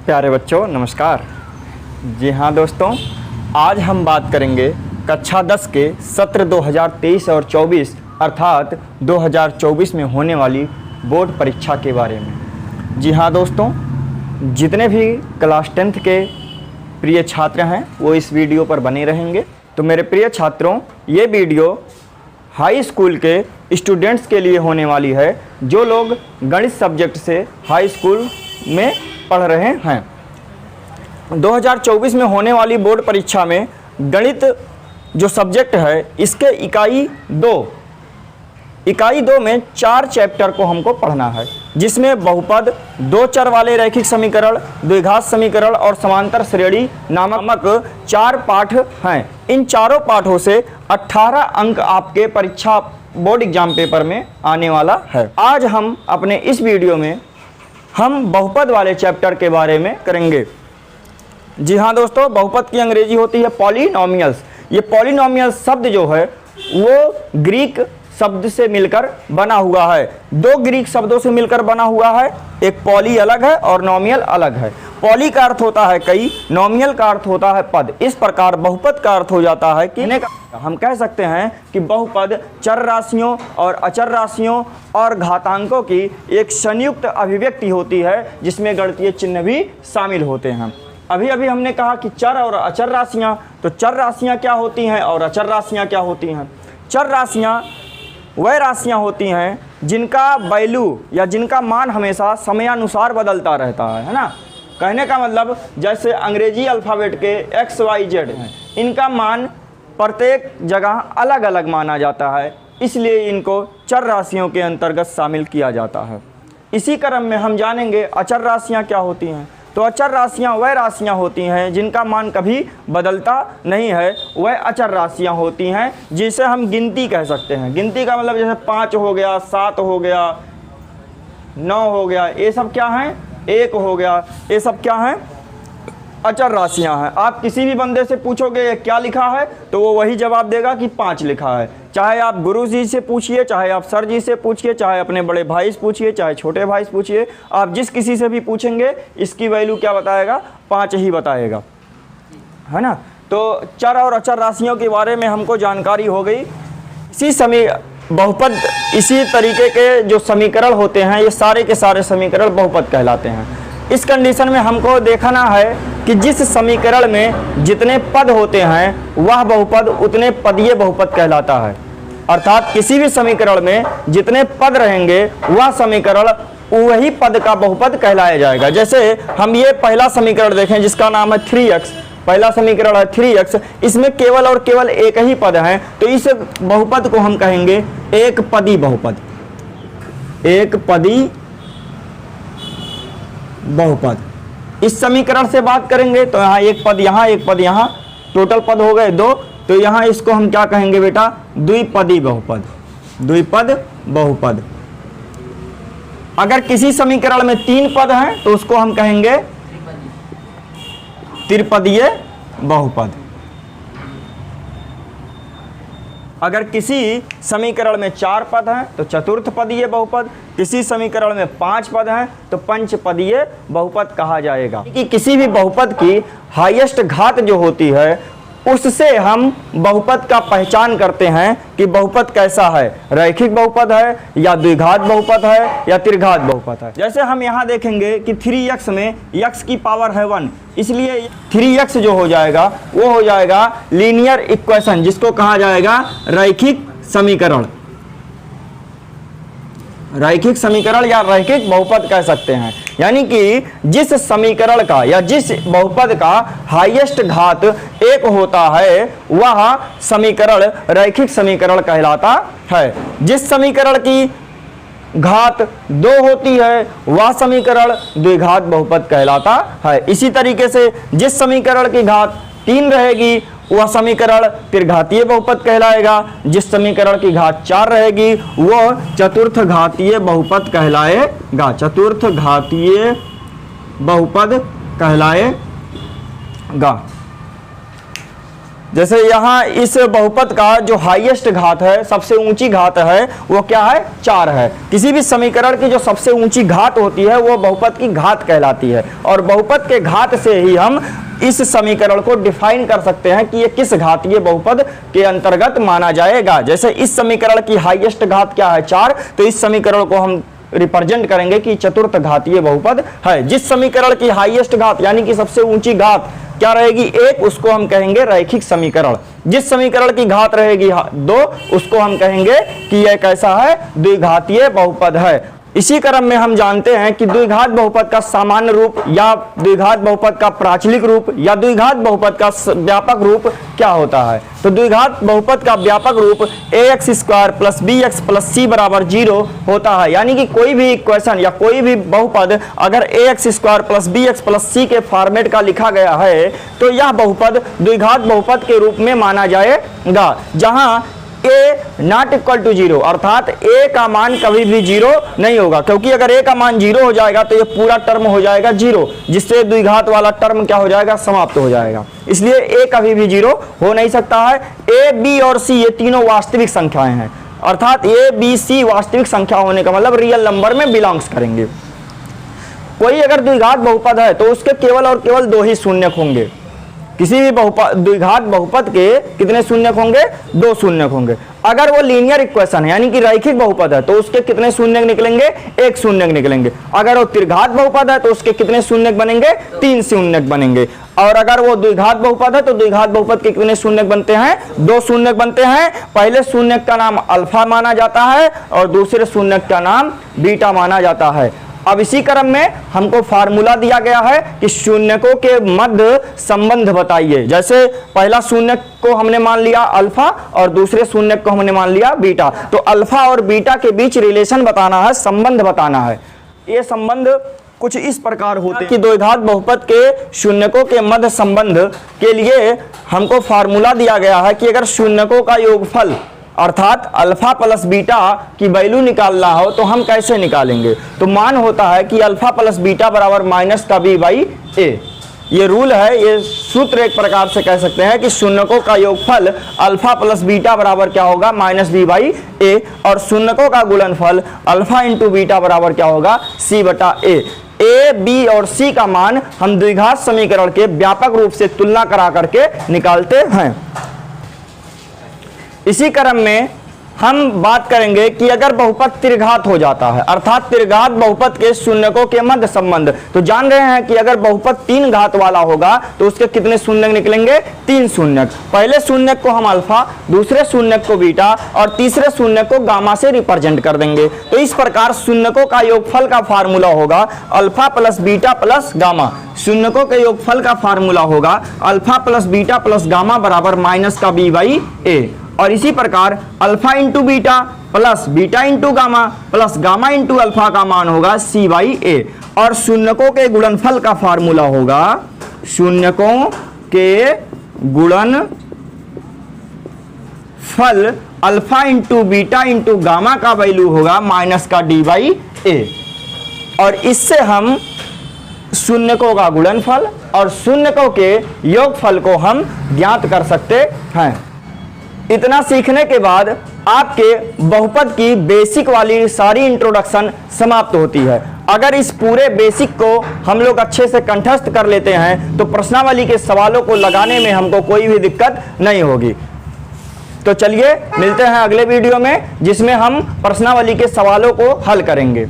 प्यारे बच्चों नमस्कार। जी हाँ दोस्तों, आज हम बात करेंगे कक्षा 10 के सत्र 2023 और 24 अर्थात 2024 में होने वाली बोर्ड परीक्षा के बारे में। जी हाँ दोस्तों, जितने भी क्लास 10th के प्रिय छात्र हैं वो इस वीडियो पर बने रहेंगे। तो मेरे प्रिय छात्रों, ये वीडियो हाई स्कूल के स्टूडेंट्स के लिए होने वाली है जो लोग गणित सब्जेक्ट से हाई स्कूल में पढ़ रहे हैं। 2024 में होने वाली बोर्ड परीक्षा में गणित जो सब्जेक्ट है इसके इकाई दो में 4 चैप्टर को हमको पढ़ना है, जिसमें बहुपद, 2 चर वाले रैखिक समीकरण, द्विघात समीकरण और समांतर श्रेणी नामक 4 पाठ हैं। इन चारों पाठों से 18 अंक आपके परीक्षा बोर्ड एग्जाम पेपर में आने वाला है। आज हम अपने इस वीडियो में हम बहुपद वाले चैप्टर के बारे में करेंगे। जी हाँ दोस्तों, बहुपद की अंग्रेजी होती है पॉलिनोमियल्स। ये पॉलिनोमियल्स शब्द जो है वो ग्रीक शब्द से मिलकर बना हुआ है। 2 ग्रीक शब्दों से मिलकर बना हुआ है, एक पॉली अलग है और नोमियल अलग है। पॉली का अर्थ होता है कई, नोमियल का अर्थ होता है पद। इस प्रकार बहुपद का अर्थ हो जाता है कि हम कह सकते हैं कि बहुपद चर राशियों और अचर राशियों और घातांकों की एक संयुक्त अभिव्यक्ति होती है जिसमें गणितीय चिन्ह भी शामिल होते हैं। अभी हमने कहा कि चर और अचर राशियाँ, तो चर राशियाँ क्या होती हैं और अचर राशियाँ क्या होती हैं। चर राशियाँ वह राशियाँ होती हैं जिनका वैल्यू या जिनका मान हमेशा समयानुसार बदलता रहता है ना। कहने का मतलब जैसे अंग्रेजी अल्फ़ाबेट के XYZ हैं, इनका मान प्रत्येक जगह अलग अलग माना जाता है, इसलिए इनको चर राशियों के अंतर्गत शामिल किया जाता है। इसी क्रम में हम जानेंगे अचर राशियाँ क्या होती हैं। तो अचर राशियाँ वह राशियाँ होती हैं जिनका मान कभी बदलता नहीं है, वह अचर राशियाँ होती हैं जिसे हम गिनती कह सकते हैं। गिनती का मतलब जैसे 5 हो गया, 7 हो गया, 9 हो गया, ये सब क्या हैं, 1 हो गया, ये सब क्या हैं, अचर राशियाँ हैं। आप किसी भी बंदे से पूछोगे ये क्या लिखा है तो वो वही जवाब देगा कि 5 लिखा है। चाहे आप गुरु जी से पूछिए, चाहे आप सर जी से पूछिए, चाहे अपने बड़े भाई से पूछिए, चाहे छोटे भाई से पूछिए, आप जिस किसी से भी पूछेंगे इसकी वैल्यू क्या बताएगा, 5 ही बताएगा, है ना। तो चर और अचर राशियों के बारे में हमको जानकारी हो गई। इसी समय बहुपद, इसी तरीके के जो समीकरण होते हैं ये सारे के सारे समीकरण बहुपद कहलाते हैं। इस कंडीशन में हमको देखना है कि जिस समीकरण में जितने पद होते हैं वह बहुपद उतने पदीय बहुपद कहलाता है। अर्थात किसी भी समीकरण में जितने पद रहेंगे वह समीकरण वही पद का बहुपद कहलाया जाएगा। जैसे हम ये पहला समीकरण देखें जिसका नाम है 3x। पहला समीकरण है 3x, इसमें केवल और केवल एक ही पद है, तो इस बहुपद को हम कहेंगे एक पदी बहुपद। एक पदी बहुपद। इस समीकरण से बात करेंगे तो यहाँ एक पद यहाँ, एक पद यहाँ, टोटल पद हो गए 2, तो यहाँ इसको हम क्या कहेंगे बेटा, द्विपदी बहुपद। द्विपद बहुपद। अगर किसी समीकरण में 3 पद हैं तो उसको हम कहेंगे त्रिपदीय बहुपद। अगर किसी समीकरण में 4 पद हैं तो चतुर्थ पदीय बहुपद, किसी समीकरण में 5 पद हैं तो पंचपदीय बहुपद कहा जाएगा। कि किसी भी बहुपद की हाईएस्ट घात जो होती है उससे हम बहुपद का पहचान करते हैं कि बहुपद कैसा है, रैखिक बहुपद है या द्विघात बहुपद है या त्रिघात बहुपद है। जैसे हम यहाँ देखेंगे कि 3x में x की पावर है 1, इसलिए 3x जो हो जाएगा वो हो जाएगा लीनियर इक्वेशन, जिसको कहा जाएगा रैखिक समीकरण। रैखिक समीकरण या रैखिक बहुपद कह सकते हैं। यानी कि जिस समीकरण का या जिस बहुपद का हाईएस्ट घात 1 होता है वह समीकरण रैखिक समीकरण कहलाता है। जिस समीकरण की घात 2 होती है वह समीकरण द्विघात बहुपद कहलाता है। इसी तरीके से जिस समीकरण की घात 3 रहेगी वह समीकरण त्रिघातीय बहुपद कहलाएगा। जिस समीकरण की घात 4 रहेगी वह चतुर्थ घातीय बहुपद कहलाएगा। चतुर्थ घातीय बहुपद कहलाएगा। जैसे यहाँ इस बहुपद का जो हाईएस्ट घात है, सबसे ऊंची घात है, वो क्या है? 4 है। किसी भी समीकरण की जो सबसे ऊंची घात होती है वो बहुपद की घात कहलाती है, और बहुपद के घात से ही हम इस समीकरण को डिफाइन कर सकते हैं कि ये किस घातीय बहुपद के अंतर्गत माना जाएगा। जैसे इस समीकरण की हाईएस्ट घात क्या है? 4, तो इस समीकरण को हम रिप्रेजेंट करेंगे कि चतुर्थ घातीय बहुपद है। जिस समीकरण की हाईएस्ट घात यानी कि सबसे ऊंची घात क्या रहेगी? 1, उसको हम कहेंगे रैखिक समीकरण। जिस समीकरण की घात रहेगी 2, उसको हम कहेंगे कि यह कैसा है? द्विघातीय बहुपद है। इसी क्रम में हम जानते हैं कि द्विघात बहुपद का सामान्य रूप या द्विघात बहुपद का प्राचलिक रूप या द्विघात बहुपद का व्यापक रूप क्या होता है। तो द्विघात बहुपद का व्यापक रूप ax square plus bx plus c बराबर 0 होता है। यानी कि कोई भी इक्वेशन या कोई भी बहुपद अगर ax square plus bx plus c के फॉर्मेट का लिखा गया है तो यह बहुपद द्विघात बहुपद के रूप में माना जाएगा, जहां a नॉट इक्वल टू 0, अर्थात a का मान कभी भी 0 नहीं होगा, क्योंकि अगर a का मान 0 हो जाएगा तो ये पूरा टर्म हो जाएगा 0, जिससे द्विघात वाला टर्म क्या हो जाएगा? समाप्त हो जाएगा। इसलिए a कभी भी 0 हो नहीं सकता है। a, b और c ये तीनों वास्तविक संख्याएं हैं, अर्थात a, b, c वास्तविक संख्या होने का मतलब रियल नंबर में बिलोंग्स करेंगे। कोई अगर द्विघात बहुपद है तो उसके केवल और केवल 2 ही शून्यक होंगे। किसी भी द्विघात बहुपद के कितने शून्यक होंगे? 2 शून्यक होंगे। अगर वो लीनियर इक्वेशन है यानी कि रैखिक बहुपद है तो उसके कितने शून्यक निकलेंगे? 1 शून्यक निकलेंगे। अगर वो त्रिघात बहुपद है तो उसके कितने शून्यक बनेंगे? 3 शून्यक बनेंगे। और अगर वो द्विघात बहुपद है तो द्विघात बहुपद के कितने शून्यक बनते हैं? 2 शून्यक बनते हैं। पहले शून्यक का नाम अल्फा माना जाता है और दूसरे शून्यक का नाम बीटा माना जाता है। अब इसी क्रम में हमको फार्मूला दिया गया है कि शून्यकों के मध्य संबंध बताइए। जैसे पहला शून्यक को हमने मान लिया अल्फा और दूसरे शून्यक को हमने मान लिया बीटा, तो अल्फा और बीटा के बीच रिलेशन बताना है, संबंध बताना है। ये संबंध कुछ इस प्रकार होते हैं कि द्विघात बहुपद के शून्यकों के मध्य संबंध के लिए हमको फार्मूला दिया गया है कि अगर शून्यकों का योगफल अर्थात अल्फा प्लस बीटा की वैल्यू निकालना हो तो हम कैसे निकालेंगे। तो मान होता है कि अल्फा प्लस बीटा बराबर माइनस का बी बाई ए। ये रूल है, ये सूत्र एक प्रकार से कह सकते हैं कि शून्यकों का योगफल अल्फा प्लस बीटा बराबर क्या होगा? माइनस बी बाई ए, और शून्यकों का गुणनफल अल्फा इंटू बीटा बराबर क्या होगा? सी बटा ए। ए, बी और सी का मान हम द्विघात समीकरण के व्यापक रूप से तुलना करा करके निकालते हैं। इसी क्रम में हम बात करेंगे कि अगर बहुपद त्रिघात हो जाता है, अर्थात त्रिघात बहुपद के शून्यकों के मध्य संबंध, तो जान रहे हैं कि अगर बहुपद 3 घात वाला होगा तो उसके कितने शून्यक निकलेंगे? 3 शून्यक। पहले शून्यक को हम अल्फा, दूसरे शून्यक को बीटा और तीसरे शून्यक को गामा से रिप्रेजेंट कर देंगे। तो इस प्रकार शून्यकों का योगफल का फार्मूला होगा alpha plus beta plus gamma. शून्यकों के योगफल का फार्मूला होगा alpha plus beta plus gamma बराबर माइनस का बी बाई ए। और इसी प्रकार alpha into beta plus beta into gamma plus gamma into alpha का मान होगा सी बाई ए। और शून्यकों के गुणनफल का फार्मूला होगा शून्यकों के गुणनफल alpha into beta into gamma का वैल्यू होगा माइनस का डी बाई ए। और इससे हम शून्यकों का गुणनफल और शून्यकों के योगफल को हम ज्ञात कर सकते हैं। इतना सीखने के बाद आपके बहुपद की बेसिक वाली सारी इंट्रोडक्शन समाप्त होती है। अगर इस पूरे बेसिक को हम लोग अच्छे से कंठस्थ कर लेते हैं तो प्रश्नावली के सवालों को लगाने में हमको कोई भी दिक्कत नहीं होगी। तो चलिए मिलते हैं अगले वीडियो में, जिसमें हम प्रश्नावली के सवालों को हल करेंगे।